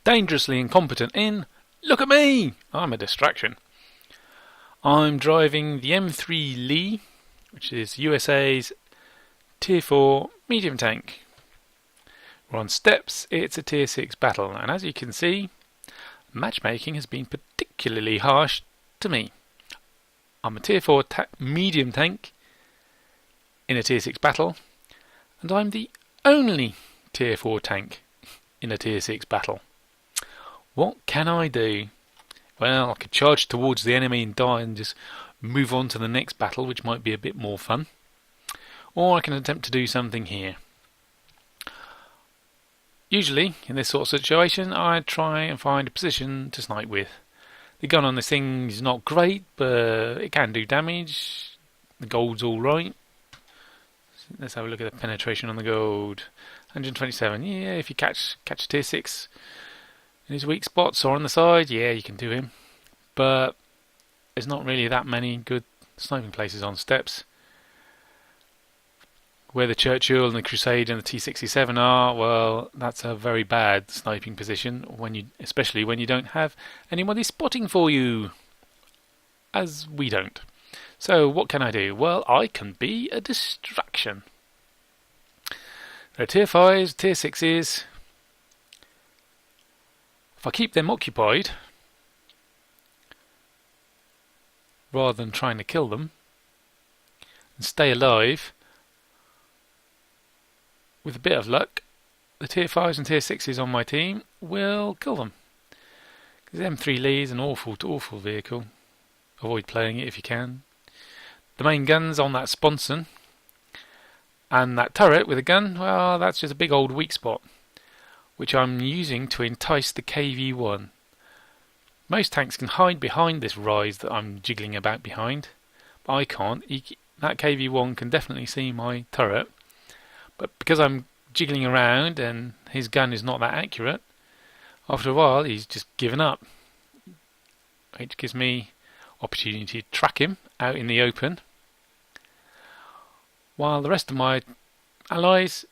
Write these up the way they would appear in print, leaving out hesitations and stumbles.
Dangerously incompetent in Look at me! I'm a distraction. I'm driving the M3 Lee, which is USA's Tier 4 medium tank. We're on steps, it's a Tier 6 battle, and as you can see, matchmaking has been particularly harsh to me. I'm a Tier 4 medium tank in a Tier 6 battle, and I'm the only Tier 4 tank in a Tier 6 battle. What can I do? Well, I could charge towards the enemy and die and just move on to the next battle, which might be a bit more fun. Or I can attempt to do something here. Usually, in this sort of situation, I try and find a position to snipe with. The gun on this thing is not great, but it can do damage. The gold's alright. Let's have a look at the penetration on the gold. 127. Yeah, if you catch a Tier 6 in his weak spots or on the side, yeah, you can do him. But there's not really that many good sniping places on steps. Where the Churchill and the Crusade and the T-67 are, well, that's a very bad sniping position, especially when you don't have anybody spotting for you, as we don't. So what can I do? Well, I can be a distraction. There are Tier 5s, Tier 6s. If I keep them occupied, rather than trying to kill them, and stay alive, with a bit of luck, the Tier 5s and Tier 6s on my team will kill them. Because M3 Lee is an awful vehicle. Avoid playing it if you can. The main gun's on that sponson, and that turret with a gun, well, that's just a big old weak spot, which I'm using to entice the KV-1. Most tanks can hide behind this rise that I'm jiggling about behind, but I can't. That KV-1 can definitely see my turret, but because I'm jiggling around and his gun is not that accurate, after a while he's just given up, which gives me opportunity to track him out in the open, while the rest of my allies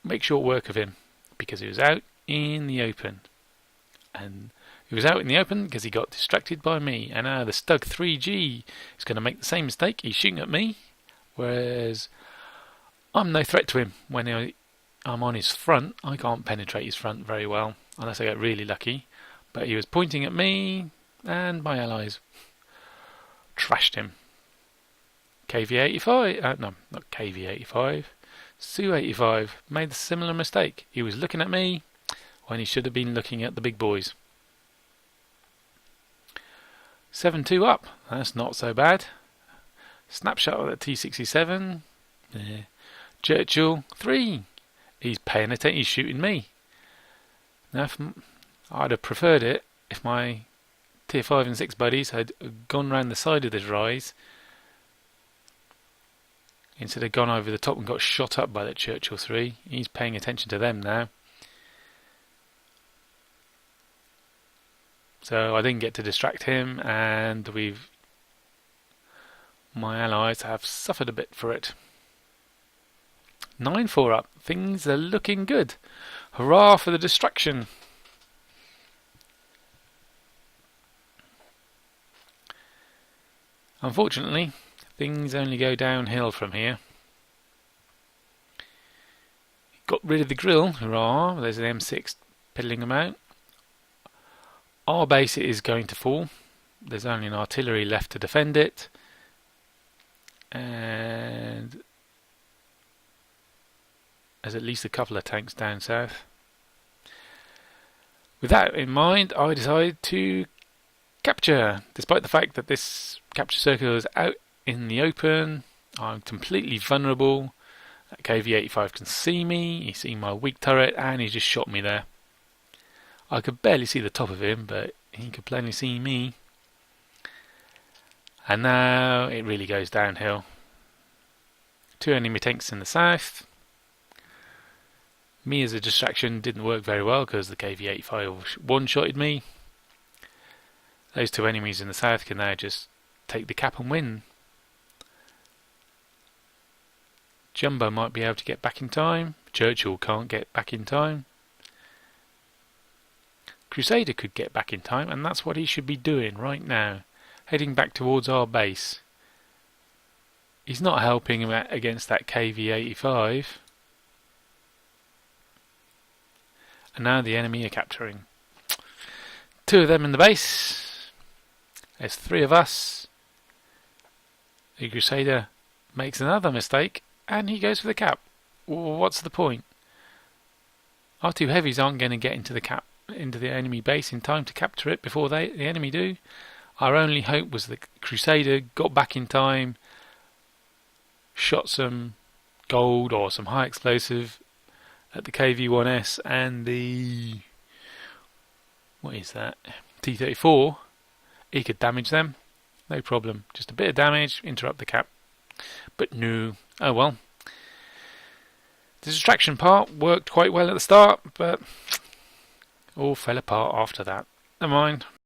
make short work of him because he was out in the open. And he was out in the open because he got distracted by me. And now the Stug 3G is going to make the same mistake. He's shooting at me, whereas I'm no threat to him. When I'm on his front, I can't penetrate his front very well, unless I get really lucky. But he was pointing at me, and my allies trashed him. KV-85, no, not KV-85, Su-85 made a similar mistake. He was looking at me when he should have been looking at the big boys. 7-2 up, that's not so bad. Snapshot of the T-67. Yeah. Churchill 3. He's paying attention, he's shooting me. Now, I'd have preferred it if my Tier 5 and 6 buddies had gone round the side of this rise instead of gone over the top and got shot up by that Churchill 3. He's paying attention to them now. So I didn't get to distract him, and my allies have suffered a bit for it. 9-4 up. Things are looking good. Hurrah for the distraction. Unfortunately, things only go downhill from here. Got rid of the grill. Hurrah. There's an M6 piddling them out. Our base is going to fall. There's only an artillery left to defend it. And there's at least a couple of tanks down south. With that in mind, I decided to capture. Despite the fact that this capture circle is out in the open, I'm completely vulnerable. That KV-85 can see me, he's seen my weak turret, and he just shot me there. I could barely see the top of him, but he could plainly see me. And now it really goes downhill. 2 enemy tanks in the south. Me as a distraction didn't work very well because the KV-85 one-shotted me. Those 2 enemies in the south can now just take the cap and win. Jumbo might be able to get back in time. Churchill can't get back in time. Crusader could get back in time, and that's what he should be doing right now, heading back towards our base. He's not helping him against that KV-85. And now the enemy are capturing. 2 of them in the base. There's 3 of us. The Crusader makes another mistake, and he goes for the cap. Well, what's the point? Our 2 heavies aren't going to get into the enemy base in time to capture it before the enemy do. Our only hope was the Crusader got back in time, shot some gold or some high explosive at the KV-1S and the, what is that, T-34. He could damage them, no problem. Just a bit of damage, interrupt the cap. But no, oh well. The distraction part worked quite well at the start, but all fell apart after that. Never mind.